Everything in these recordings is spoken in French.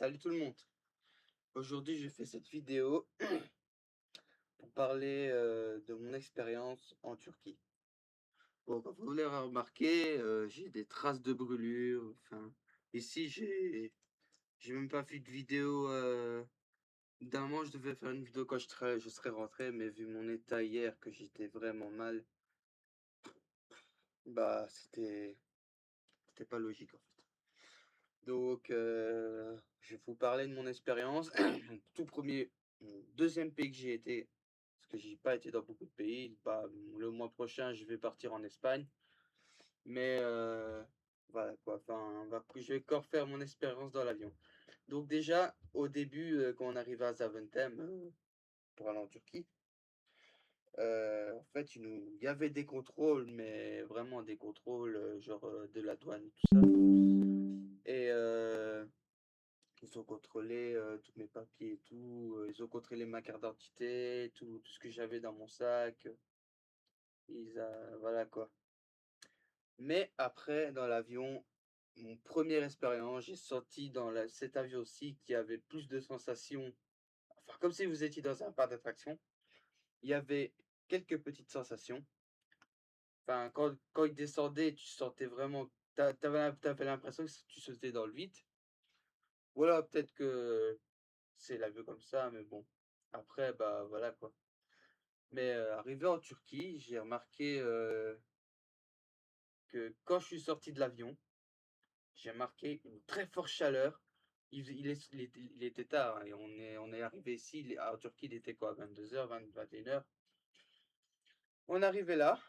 Salut tout le monde. Aujourd'hui, je fais cette vidéo pour parler de mon expérience en Turquie. Bon, comme vous l'aurez remarqué, j'ai des traces de brûlure. Enfin, ici, j'ai même pas fait de vidéo. D'un moment, je devais faire une vidéo quand je serais rentré, mais vu mon état hier, que j'étais vraiment mal, bah, c'était pas logique en fait. Donc, je vais vous parler de mon expérience. Donc, tout premier, mon deuxième pays que j'ai été, parce que j'ai pas été dans beaucoup de pays. Bah, le mois prochain, je vais partir en Espagne. Mais voilà quoi. Enfin, je vais encore faire mon expérience dans l'avion. Donc déjà, au début, quand on arrive à Zaventem, pour aller en Turquie, en fait, il y avait des contrôles, mais vraiment des contrôles, genre de la douane, tout ça. Et ils ont contrôlé tous mes papiers et tout. Ils ont contrôlé ma carte d'identité, tout ce que j'avais dans mon sac. Voilà quoi. Mais après, dans l'avion, mon première expérience, j'ai senti dans cet avion aussi qu'il y avait plus de sensations. Enfin, comme si vous étiez dans un parc d'attractions. Il y avait quelques petites sensations. Enfin, quand il descendait, tu sentais vraiment. T'avais l'impression que tu sautais dans le vide. Voilà, peut-être que c'est l'avion comme ça, mais bon. Après, bah voilà quoi. Mais arrivé en Turquie, j'ai remarqué que quand je suis sorti de l'avion, j'ai remarqué une très forte chaleur. Il était tard, hein, et on est arrivé ici, en Turquie, il était quoi, 22h, 21h. On est arrivé là,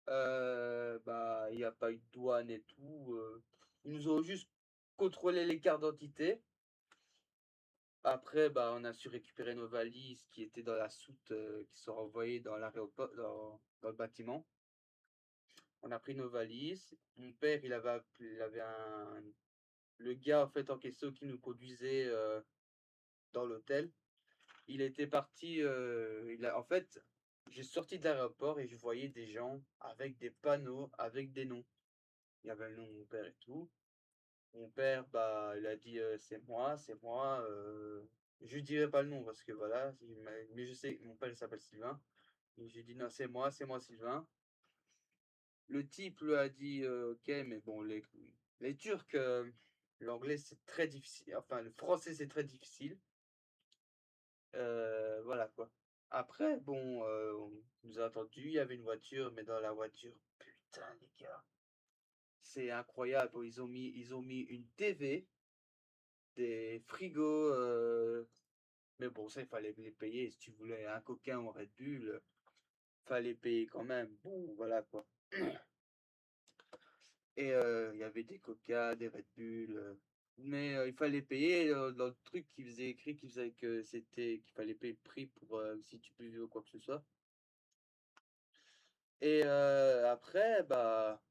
bah, il n'y a pas eu de douane et tout. Ils nous ont juste contrôlé les cartes d'identité. Après, bah, on a su récupérer nos valises qui étaient dans la soute, qui sont renvoyées dans l'aéroport, dans le bâtiment. On a pris nos valises. Mon père, il avait le gars en fait en question qui nous conduisait dans l'hôtel. Il était parti. En fait, j'ai sorti de l'aéroport et je voyais des gens avec des panneaux, avec des noms. Il y avait le nom de mon père et tout. Mon père, bah, il a dit c'est moi, c'est moi. Je lui dirai pas le nom parce que voilà, mais je sais, mon père il s'appelle Sylvain. Et j'ai dit non, c'est moi Sylvain. Le type lui a dit ok, mais bon, les Turcs, l'anglais c'est très difficile. Enfin, le français c'est très difficile. Voilà quoi. Après, bon, on nous a attendu, il y avait une voiture, mais dans la voiture, putain les gars, c'est incroyable. Ils ont mis une TV, des frigos, mais bon, ça il fallait les payer. Si tu voulais un coquin ou un Red Bull, fallait payer quand même. Bon, voilà quoi. Et il y avait des Coca, des Red Bull, mais il fallait payer, dans le truc qui faisait écrit qui faisait que qu'il fallait payer le prix pour, si tu buvais ou quoi que ce soit. Et après, bah,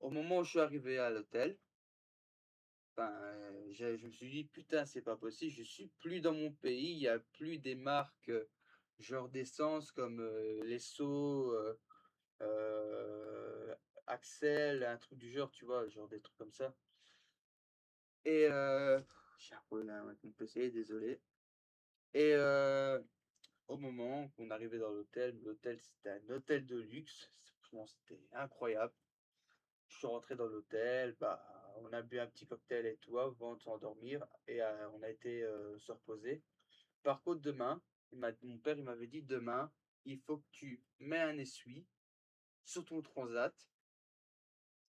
au moment où je suis arrivé à l'hôtel, ben, je me suis dit: «Putain, c'est pas possible, je suis plus dans mon pays, il y a plus des marques, genre d'essence comme, l'Esso, heu, Axel», un truc du genre, tu vois? Genre des trucs comme ça. Et j'ai un problème avec mon PC, désolé. Et au moment qu'on arrivait dans l'hôtel, c'était un hôtel de luxe. Franchement, c'était incroyable. Je suis rentré dans l'hôtel, bah, on a bu un petit cocktail et tout avant de s'endormir et on a été, se reposer. Par contre, demain, mon père, il m'avait dit: «Demain, il faut que tu mets un essuie sur ton transat,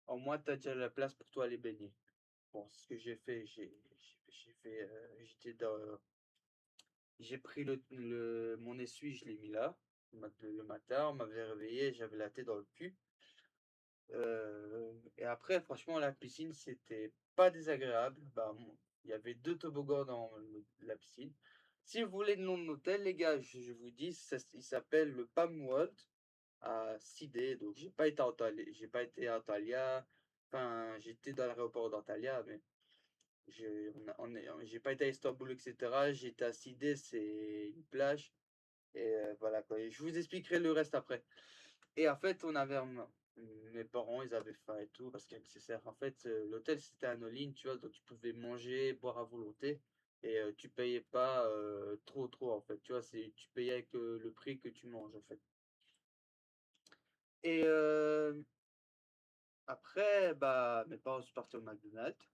au moins tu as déjà la place pour toi aller baigner». Bon, ce que j'ai fait, j'ai fait, j'ai pris mon essuie, je l'ai mis là. Le matin, on m'avait réveillé, j'avais la tête dans le cul. Et après, franchement, la piscine, c'était pas désagréable. Bah, il y avait 2 toboggans dans la piscine. Si vous voulez le nom de l'hôtel, les gars, je vous dis, il s'appelle le Palm World à Side. Donc, j'ai pas été à Antalya. Enfin, j'étais dans l'aéroport d'Antalya, mais j'ai pas été à Istanbul, etc. J'ai été à Side, c'est une plage. Et voilà quoi. Et je vous expliquerai le reste après. Et en fait, mes parents, ils avaient faim et tout parce qu'il y a nécessaire. En fait, l'hôtel, c'était un all-in, tu vois? Donc tu pouvais manger, boire à volonté et tu payais pas, trop, en fait, tu vois? Tu payais avec, le prix que tu manges, en fait. Et après, bah, mes parents sont partis au McDonald's.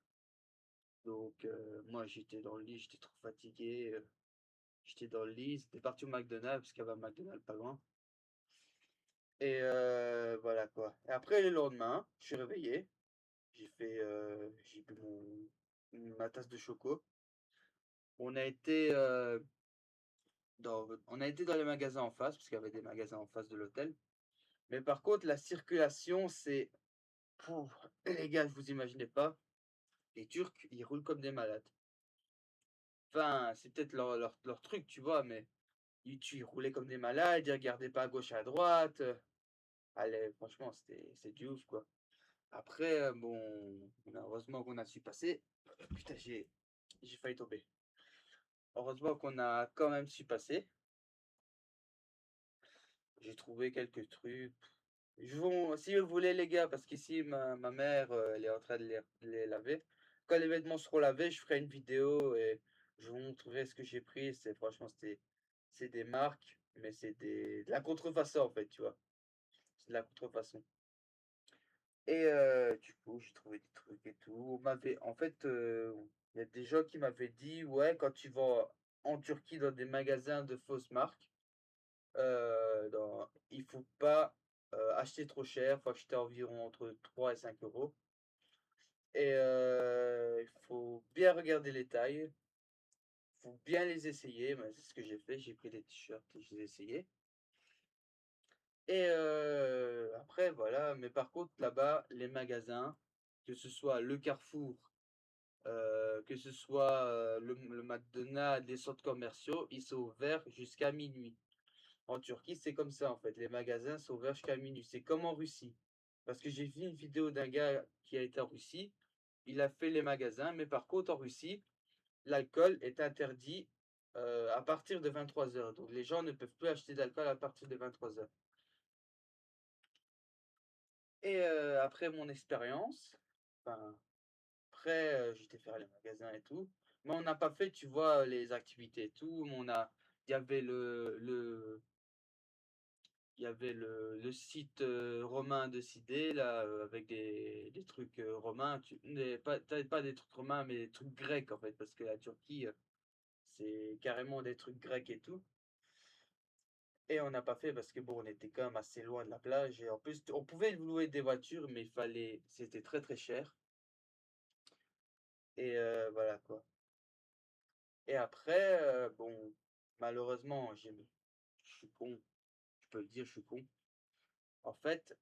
Donc moi, j'étais dans le lit, j'étais trop fatigué, j'étais dans le lit. Ils étaient partis au McDonald's parce qu'il y avait un McDonald's pas loin et voilà, quoi. Et après, le lendemain, je suis réveillé, j'ai bu ma tasse de choco. On a été, dans les magasins en face, parce qu'il y avait des magasins en face de l'hôtel. Mais par contre, la circulation, c'est pouh, les gars, vous imaginez pas, les Turcs, ils roulent comme des malades. Enfin, c'est peut-être leur truc, tu vois? Mais ils roulaient comme des malades, ils regardaient pas à gauche, à droite, allez, franchement, c'est du ouf, quoi. Après, bon, heureusement qu'on a su passer. Putain, j'ai failli tomber. Heureusement qu'on a quand même su passer. J'ai trouvé quelques trucs. Si vous voulez, les gars, parce qu'ici, ma mère, elle est en train de les laver. Quand les vêtements seront lavés, je ferai une vidéo et je vous montrerai ce que j'ai pris. C'est des marques, mais de la contrefaçon, en fait, tu vois. C'est de la contrefaçon. Et du coup, j'ai trouvé des trucs et tout. En fait, il y a des gens qui m'avaient dit, ouais, quand tu vas en Turquie dans des magasins de fausses marques, il faut pas acheter trop cher, faut acheter environ entre 3 et 5 euros. Et il faut bien regarder les tailles, faut bien les essayer. Ben, c'est ce que j'ai fait, j'ai pris des t-shirts et je les ai essayés. Et après, voilà. Mais par contre, là-bas, les magasins, que ce soit le Carrefour, que ce soit le McDonald's, les centres commerciaux, ils sont ouverts jusqu'à minuit. En Turquie, c'est comme ça en fait. Les magasins sont ouverts jusqu'à minuit. C'est comme en Russie. Parce que j'ai vu une vidéo d'un gars qui a été en Russie. Il a fait les magasins, mais par contre en Russie, l'alcool est interdit à partir de 23 heures. Donc les gens ne peuvent plus acheter d'alcool à partir de 23 heures. Et après mon expérience, enfin, après j'étais faire les magasins et tout. Mais on n'a pas fait, tu vois, les activités et tout. Il y avait le site romain de Sidé, là, avec des trucs romains. Pas des trucs romains, mais des trucs grecs, en fait, parce que la Turquie, c'est carrément des trucs grecs et tout. Et on n'a pas fait parce que, bon, on était quand même assez loin de la plage. Et en plus, on pouvait louer des voitures, mais c'était très très cher. Et voilà, quoi. Et après, bon, malheureusement, je suis con. Je peux le dire, je suis con. En fait,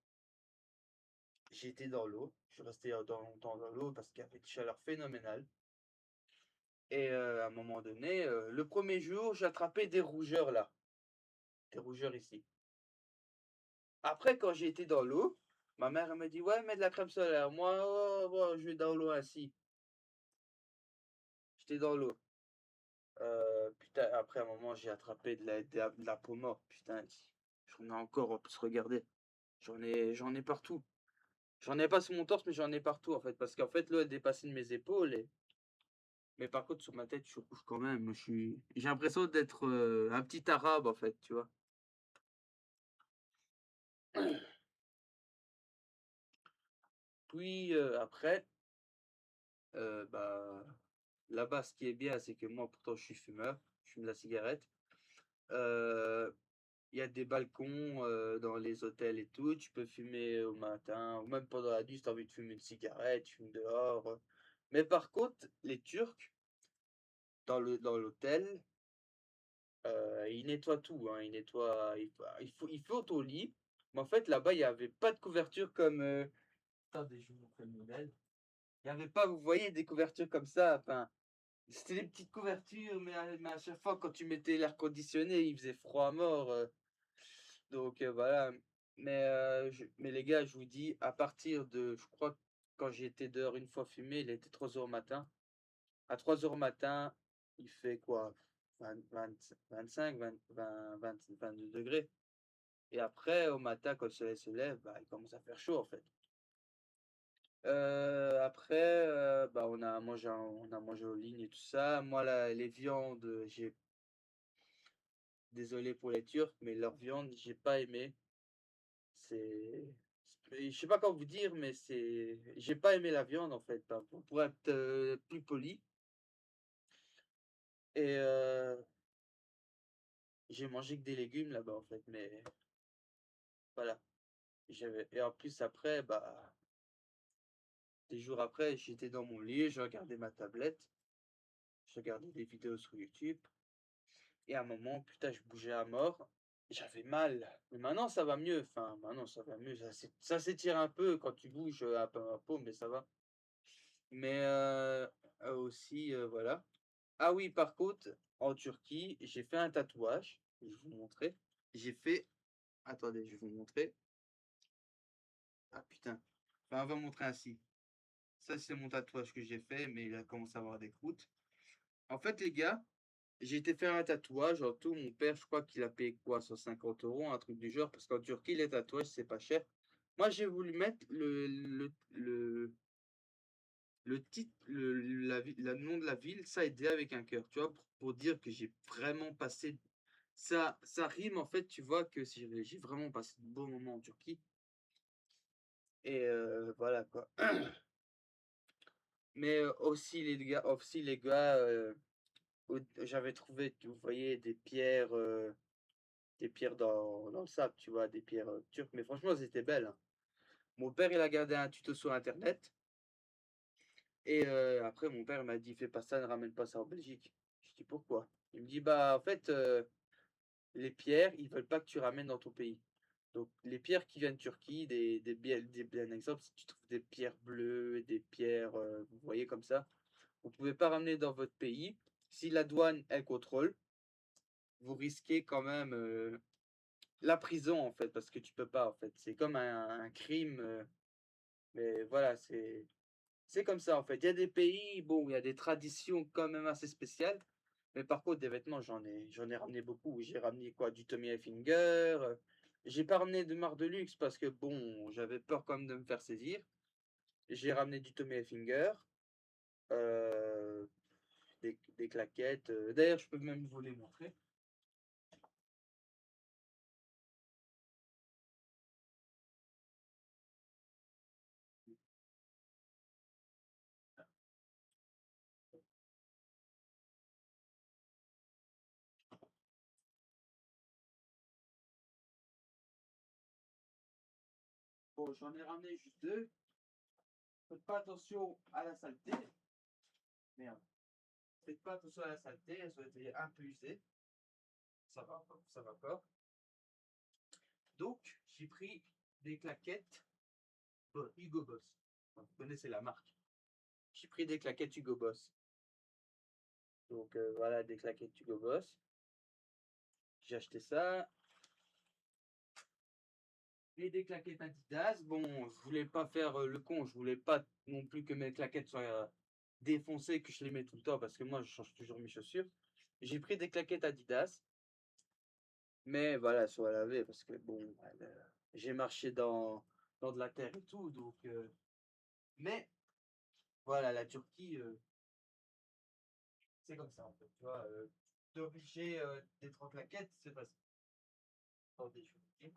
j'étais dans l'eau, je suis resté dans longtemps dans l'eau parce qu'il y avait une chaleur phénoménale. Et à un moment donné, le premier jour, j'ai attrapé des rougeurs là, des rougeurs ici. Après, quand j'ai été dans l'eau, ma mère elle me dit, ouais, mets de la crème solaire. Moi, oh, oh, je vais dans l'eau ainsi. J'étais dans l'eau. Putain, après un moment, j'ai attrapé de la peau morte. Putain, j'en ai encore, on peut se regarder. J'en ai partout. J'en ai pas sur mon torse, mais j'en ai partout en fait. Parce qu'en fait, l'eau elle dépassait de mes épaules. Mais par contre, sur ma tête, je suis rouge quand même. J'ai l'impression d'être un petit arabe, en fait, tu vois. Puis après, bah, là-bas, ce qui est bien, c'est que moi, pourtant, je suis fumeur, je fume de la cigarette. Euh, Il y a des balcons dans les hôtels et tout. Tu peux fumer au matin, ou même pendant la nuit, si tu as envie de fumer une cigarette, tu fumes dehors. Mais par contre, les Turcs, dans l'hôtel, ils nettoient tout, hein. Ils nettoient, il faut ton lit. Mais en fait, là-bas, il n'y avait pas de couverture comme. Attendez, je vous montre le modèle. Il n'y avait pas, vous voyez, des couvertures comme ça. Enfin, c'était des petites couvertures, mais à chaque fois, quand tu mettais l'air conditionné, il faisait froid à mort. Donc voilà. Mais les gars, je vous dis, à partir de, je crois que quand j'ai été dehors une fois fumé, il était 3 heures au matin. À 3 heures au matin, il fait quoi? 20, 25, 20, 22 degrés. Et après, au matin, quand le soleil se lève, bah, il commence à faire chaud, en fait. Après, bah, on a mangé aux lignes et tout ça. Moi, là, les viandes, j'ai désolé pour les Turcs, mais leur viande, j'ai pas aimé. C'est je sais pas comment vous dire, mais j'ai pas aimé la viande, en fait, bah, pour être, plus poli. Et j'ai mangé que des légumes là-bas, en fait, mais voilà. J'avais et en plus après, bah, des jours après, j'étais dans mon lit, je regardais ma tablette, je regardais des vidéos sur YouTube et à un moment, putain, je bougeais à mort, j'avais mal. Mais maintenant ça va mieux, enfin maintenant ça va mieux, ça s'étire un peu quand tu bouges, un peu la peau, mais ça va. Mais aussi, voilà. Ah oui, par contre, en Turquie, j'ai fait un tatouage, je vais vous montrer. J'ai fait attendez, je vais vous montrer. Ah putain, enfin, on va montrer ainsi. Ça, c'est mon tatouage que j'ai fait, mais il a commencé à avoir des croûtes. En fait, les gars, j'ai été faire un tatouage. En tout, mon père, je crois qu'il a payé quoi, 150 euros, un truc du genre, parce qu'en Turquie, les tatouages, c'est pas cher. Moi, j'ai voulu mettre le titre, le nom de la ville, ça aidé avec un cœur, tu vois, pour dire que j'ai vraiment passé. Ça rime, en fait, tu vois, que j'ai vraiment passé de beaux moments en Turquie. Et voilà, quoi. Mais aussi, les gars, j'avais trouvé, vous voyez, des pierres dans le sable, tu vois, des pierres turques, mais franchement, elles étaient belles, hein. Mon père, il a gardé un tuto sur Internet, et après, mon père m'a dit, fais pas ça, ne ramène pas ça en Belgique. Je dis, pourquoi? Il me dit, bah, en fait, les pierres, ils veulent pas que tu ramènes dans ton pays. Donc, les pierres qui viennent de Turquie, bien exemple, si tu trouves des pierres bleues, des pierres, vous voyez, comme ça, vous pouvez pas ramener dans votre pays. Si la douane, elle contrôle, vous risquez quand même la prison en fait, parce que tu peux pas en fait. C'est comme un crime, mais voilà, c'est comme ça en fait. Il y a des pays, bon, il y a des traditions quand même assez spéciales, mais par contre des vêtements, j'en ai ramené beaucoup. J'ai ramené quoi, du Tommy Hilfiger. J'ai pas ramené de marque de luxe parce que bon, j'avais peur quand même de me faire saisir. J'ai ramené du Tommy Hilfiger, euh, des claquettes. D'ailleurs, je peux même vous les montrer. Bon, j'en ai ramené juste deux. Faites pas attention à la saleté. Merde. Faites pas attention à la saleté, elles ont été un peu usées. Ça va pas. Donc, j'ai pris des claquettes Hugo Boss. Vous connaissez la marque. J'ai pris des claquettes Hugo Boss. Donc, voilà, des claquettes Hugo Boss. J'ai acheté ça. Et des claquettes Adidas. Bon, je voulais pas faire le con. Je voulais pas non plus que mes claquettes soient défoncées, que je les mets tout le temps, parce que moi, je change toujours mes chaussures. J'ai pris des claquettes Adidas. Mais voilà, elles sont à laver parce que bon, j'ai marché dans de la terre et tout, donc mais voilà, la Turquie, c'est comme ça en fait, tu vois, tu obligé d'être en claquette, c'est parce attendez, je vous dis.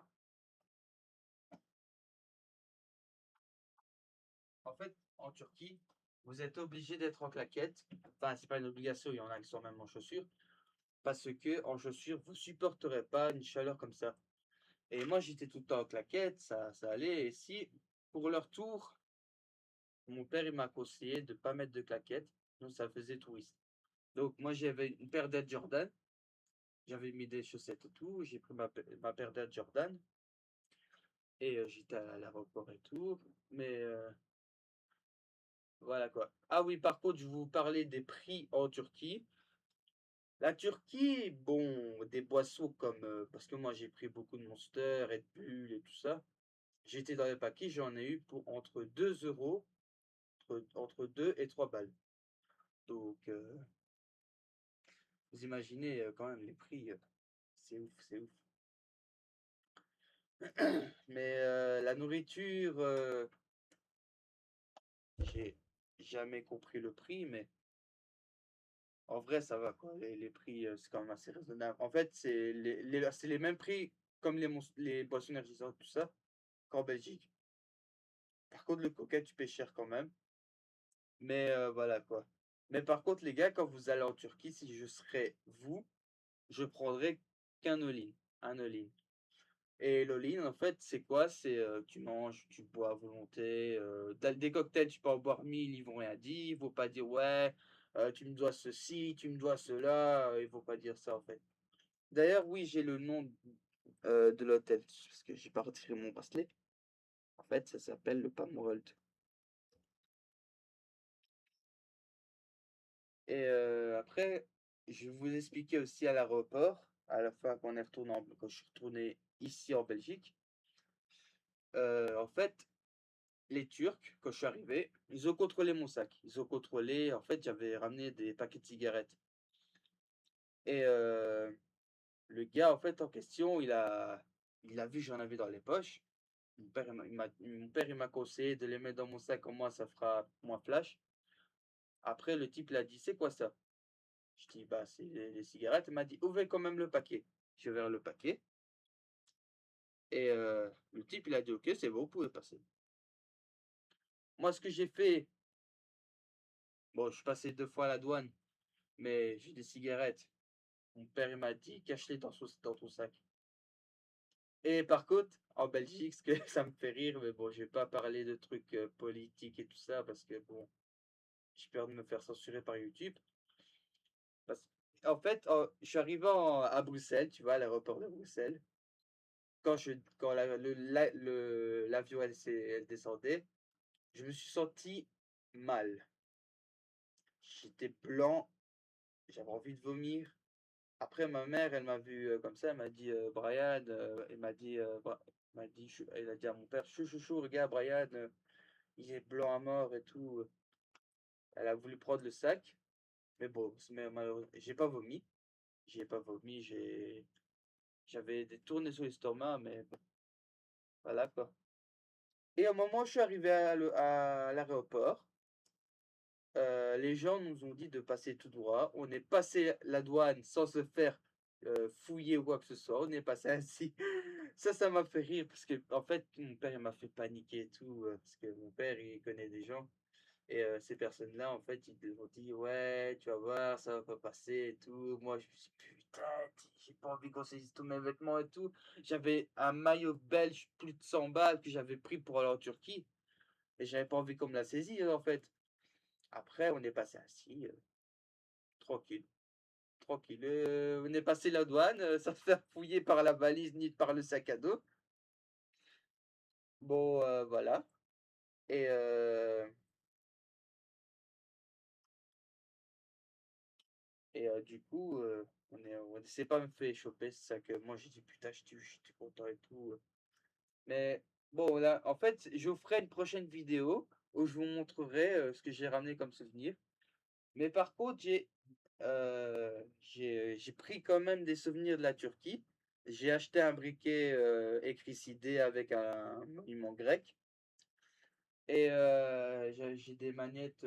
En fait, en Turquie, vous êtes obligé d'être en claquette. Enfin, c'est pas une obligation, il y en a qui sont même en chaussures, parce que en chaussures, vous supporterez pas une chaleur comme ça. Et moi, j'étais tout le temps en claquette, ça allait. Et si, pour leur tour, mon père, il m'a conseillé de ne pas mettre de claquettes, donc ça faisait touriste. Donc moi, j'avais une paire d'Air Jordan, j'avais mis des chaussettes et tout, j'ai pris ma paire d'Air Jordan, et j'étais à l'aéroport et tout, mais voilà quoi. Ah oui, par contre, je vais vous parler des prix en Turquie. La Turquie, bon, des boissons comme, parce que moi j'ai pris beaucoup de Monster, Red Bull et tout ça, j'étais dans les paquets, j'en ai eu pour entre 2 euros, entre 2 et 3 balles. Donc, vous imaginez quand même les prix, c'est ouf, c'est ouf. Mais la nourriture, j'ai jamais compris le prix, mais en vrai, ça va quoi. Les prix, c'est quand même assez raisonnable. En fait, c'est les mêmes prix comme les boissons énergisantes, tout ça, qu'en Belgique. Par contre, le coca, tu payes cher quand même. Mais voilà quoi. Mais par contre, les gars, quand vous allez en Turquie, si je serais vous, je prendrais qu'un all-in. Un all-in. Et l'all-in, en fait, c'est quoi? C'est tu manges, tu bois à volonté. Des cocktails, tu peux en boire 1000, ils vont rien dire. Ils vont pas dire ouais, tu me dois ceci, tu me dois cela. Ils vont pas dire ça en fait. D'ailleurs, oui, j'ai le nom de l'hôtel parce que j'ai pas retiré mon bracelet. En fait, ça s'appelle le Palmworld. Et après, je vais vous expliquer aussi à l'aéroport, à la fin quand je suis retourné ici en Belgique. En fait, les Turcs, quand je suis arrivé, ils ont contrôlé mon sac. Ils ont contrôlé, en fait, j'avais ramené des paquets de cigarettes. Et le gars, en fait, en question, il a vu que j'en avais dans les poches. Mon père, il m'a conseillé de les mettre dans mon sac, au moins ça fera moins flash. Après, le type, il a dit, c'est quoi ça? Je dis, bah, c'est les cigarettes. Il m'a dit, ouvrez quand même le paquet. J'ai ouvert le paquet. Et le type, il a dit, ok, c'est bon, vous pouvez passer. Moi, ce que j'ai fait, bon, je suis passé 2 fois à la douane, mais j'ai des cigarettes. Mon père, il m'a dit, cache-les dans ton sac. Et par contre, en Belgique, ce que ça me fait rire, mais bon, je vais pas parler de trucs politiques et tout ça, parce que bon, j'ai peur de me faire censurer par YouTube. Parce... En fait, je suis arrivé à Bruxelles, tu vois, à l'aéroport de Bruxelles. Quand l'avion elle descendait, je me suis senti mal. J'étais blanc, j'avais envie de vomir. Après, ma mère, elle m'a vu comme ça, elle m'a dit Brian, elle a dit à mon père, chou, chou, chou, regarde, Brian, il est blanc à mort et tout. Elle a voulu prendre le sac, mais bon, malheureusement, j'ai pas vomi, j'avais des tournées sur l'estomac, mais bon, voilà quoi. Et au moment où je suis arrivé à l'aéroport, les gens nous ont dit de passer tout droit. On est passé la douane sans se faire fouiller ou quoi que ce soit. On est passé ainsi. Ça m'a fait rire parce que, en fait, mon père il m'a fait paniquer et tout. Parce que mon père, il connaît des gens. Et ces personnes-là, en fait, ils ont dit, ouais, tu vas voir, ça va pas passer et tout. Moi, je me suis dit, putain, j'ai pas envie qu'on saisisse tous mes vêtements et tout. J'avais un maillot belge, plus de 100 balles, que j'avais pris pour aller en Turquie. Et j'avais pas envie qu'on me la saisisse, en fait. Après, on est passé ainsi, tranquille, tranquille. On est passé la douane, sans se faire fouiller par la valise ni par le sac à dos. Bon, voilà. Et, du coup, on s'est pas fait choper, c'est ça que moi j'ai dit putain, j'étais content et tout. Mais bon, là, en fait, je vous ferai une prochaine vidéo où je vous montrerai ce que j'ai ramené comme souvenir. Mais par contre, j'ai pris quand même des souvenirs de la Turquie. J'ai acheté un briquet écricidé avec un monument grec. Et j'ai des magnettes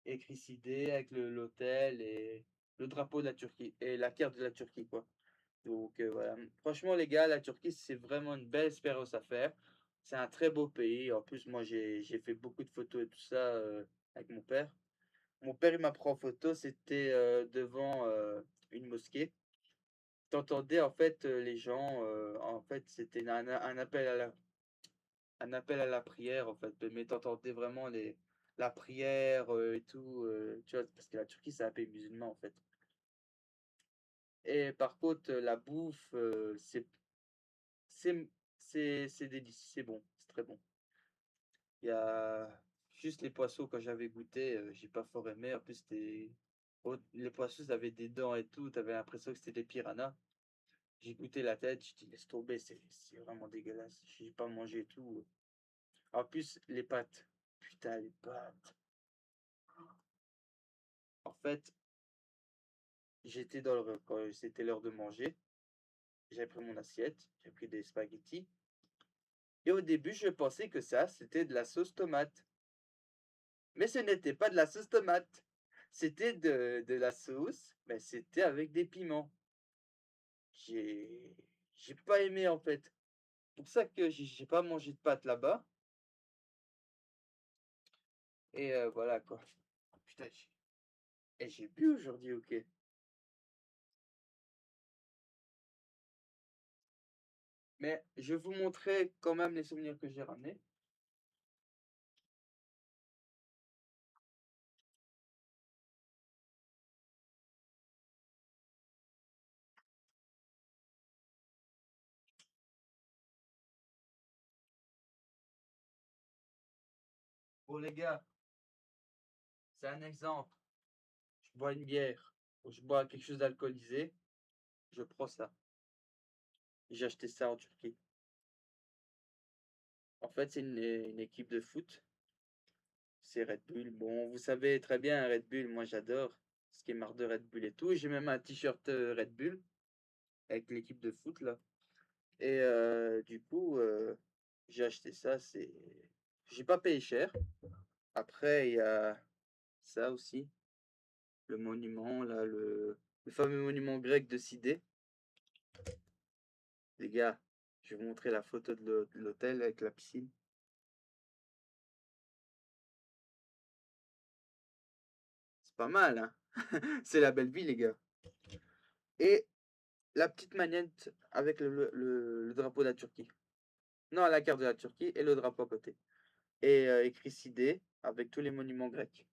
écricidées avec l'hôtel et le drapeau de la Turquie et la carte de la Turquie, quoi. Donc voilà. Franchement, les gars, la Turquie, c'est vraiment une belle expérience à faire. C'est un très beau pays. En plus, moi, j'ai fait beaucoup de photos et tout ça avec mon père. Mon père, il m'a pris en photo, c'était devant une mosquée. T'entendais en fait les gens, en fait, c'était un appel à la prière, en fait, mais t'entendais vraiment la prière et tout, tu vois, parce que la Turquie, c'est un pays musulman, en fait. Et par contre, la bouffe, c'est, c'est délicieux, c'est bon, c'est très bon. Il y a juste les poissons, quand j'avais goûté, j'ai pas fort aimé. En plus, les poissons, ils avaient des dents et tout, t'avais l'impression que c'était des piranhas. J'ai goûté la tête, je dis laisse tomber, c'est vraiment dégueulasse. J'ai pas mangé et tout. En plus, les pâtes. Putain, les pâtes. En fait, quand c'était l'heure de manger. J'avais pris mon assiette, j'ai pris des spaghettis. Et au début, je pensais que ça, c'était de la sauce tomate. Mais ce n'était pas de la sauce tomate. C'était de la sauce, mais c'était avec des piments. J'ai j'ai pas aimé, en fait. Pour ça que j'ai pas mangé de pâtes là-bas et voilà quoi. Putain, j'ai bu aujourd'hui, OK. Mais je vais vous montrer quand même les souvenirs que j'ai ramenés. Bon les gars, c'est un exemple. Je bois une bière ou je bois quelque chose d'alcoolisé, je prends ça. J'ai acheté ça en Turquie. En fait, c'est une équipe de foot. C'est Red Bull. Bon, vous savez très bien, Red Bull, moi j'adore ce qui est marque de Red Bull et tout. J'ai même un t-shirt Red Bull avec l'équipe de foot là. Et du coup, j'ai acheté ça. J'ai pas payé cher. Après, il y a ça aussi, le monument là, le fameux monument grec de Sidé. Les gars, je vais vous montrer la photo de l'hôtel avec la piscine. C'est pas mal, hein? C'est la belle vie, les gars. Et la petite manette avec le drapeau de la Turquie. Non, la carte de la Turquie et le drapeau à côté. Et écrit Sidé avec tous les monuments grecs.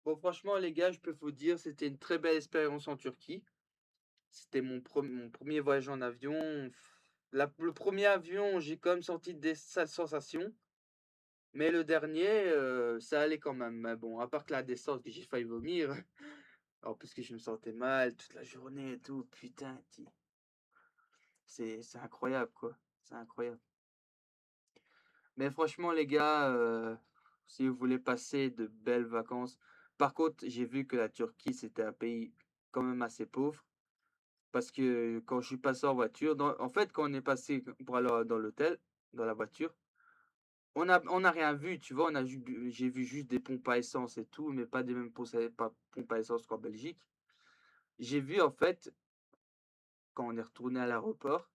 Bon, franchement, les gars, je peux vous dire, c'était une très belle expérience en Turquie. C'était mon premier voyage en avion. Le premier avion, j'ai quand même senti des sales sensations. Mais le dernier, ça allait quand même. Mais bon, à part que la descente, que j'ai failli vomir. En plus que je me sentais mal toute la journée et tout. Putain, c'est incroyable, quoi. C'est incroyable. Mais franchement, les gars, si vous voulez passer de belles vacances. Par contre, j'ai vu que la Turquie, c'était un pays quand même assez pauvre. Parce que quand je suis passé en voiture, en fait, quand on est passé pour aller dans l'hôtel, dans la voiture, on a rien vu, tu vois. J'ai vu juste des pompes à essence et tout, mais pas des mêmes pompes à essence qu'en Belgique. J'ai vu, en fait, quand on est retourné à l'aéroport,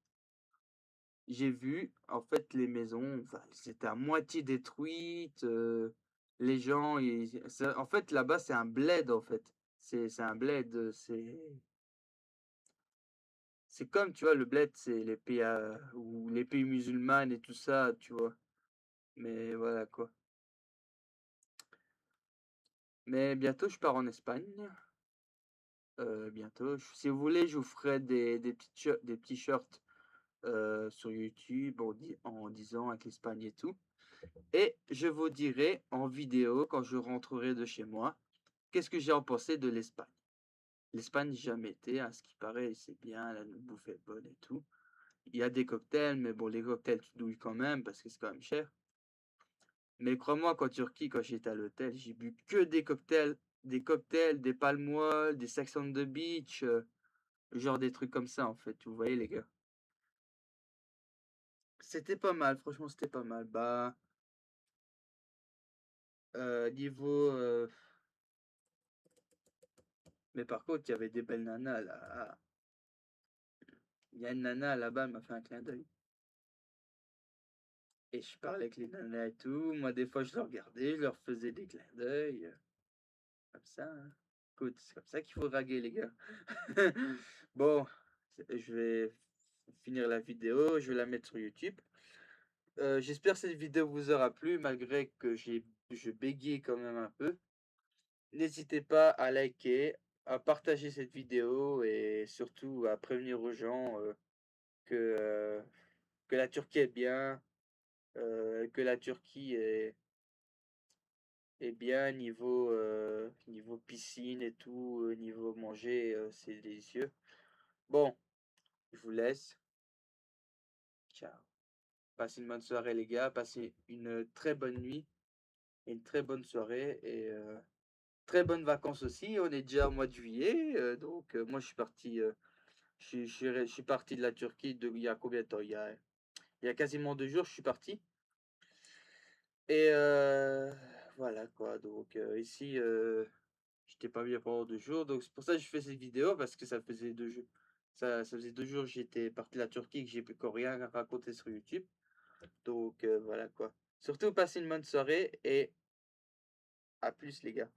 j'ai vu, en fait, les maisons, enfin, c'était à moitié détruites. Les gens, en fait, là-bas, c'est un bled, en fait. C'est un bled. C'est comme, tu vois, le bled, c'est les pays, ou les pays musulmans et tout ça, tu vois. Mais voilà quoi. Mais bientôt, je pars en Espagne. Bientôt. Si vous voulez, je vous ferai des petits shirts sur YouTube en disant avec l'Espagne et tout. Et je vous dirai en vidéo quand je rentrerai de chez moi, qu'est-ce que j'ai en pensé de l'Espagne. L'Espagne, j'ai jamais été, à ce qui paraît, c'est bien, la bouffe est bonne et tout. Il y a des cocktails, mais bon, les cocktails, tu douilles quand même parce que c'est quand même cher. Mais crois-moi qu'en Turquie, quand j'étais à l'hôtel, j'ai bu que des palmoils, des Sex on the Beach, genre des trucs comme ça en fait, vous voyez les gars. C'était pas mal, franchement c'était pas mal. Bah, niveau... Mais par contre, il y avait des belles nanas là. Ah, il y a une nana là-bas, elle m'a fait un clin d'œil. Et je parlais avec les nanas et tout. Moi, des fois, je les regardais, je leur faisais des clins d'œil. Comme ça, hein. Écoute, c'est comme ça qu'il faut draguer, les gars. Bon, je vais finir la vidéo, je vais la mettre sur YouTube. J'espère que cette vidéo vous aura plu, malgré que je bégaye quand même un peu. N'hésitez pas à liker, à partager cette vidéo et surtout à prévenir aux gens que, euh, que la Turquie est bien, que la Turquie est bien niveau piscine et tout, niveau manger, c'est délicieux. Bon, je vous laisse. Ciao. Passez une bonne soirée les gars, passez une très bonne nuit et une très bonne soirée et très bonnes vacances aussi. On est déjà au mois de juillet, donc moi je suis parti, je suis parti de la Turquie il y a combien de temps? Il y a quasiment 2 jours, je suis parti et voilà quoi, donc ici, j'étais pas bien pendant 2 jours, donc c'est pour ça que je fais cette vidéo parce que ça faisait 2 jours que j'étais parti de la Turquie et que j'ai plus encore rien raconté sur YouTube, donc voilà quoi. Surtout passez une bonne soirée et à plus les gars.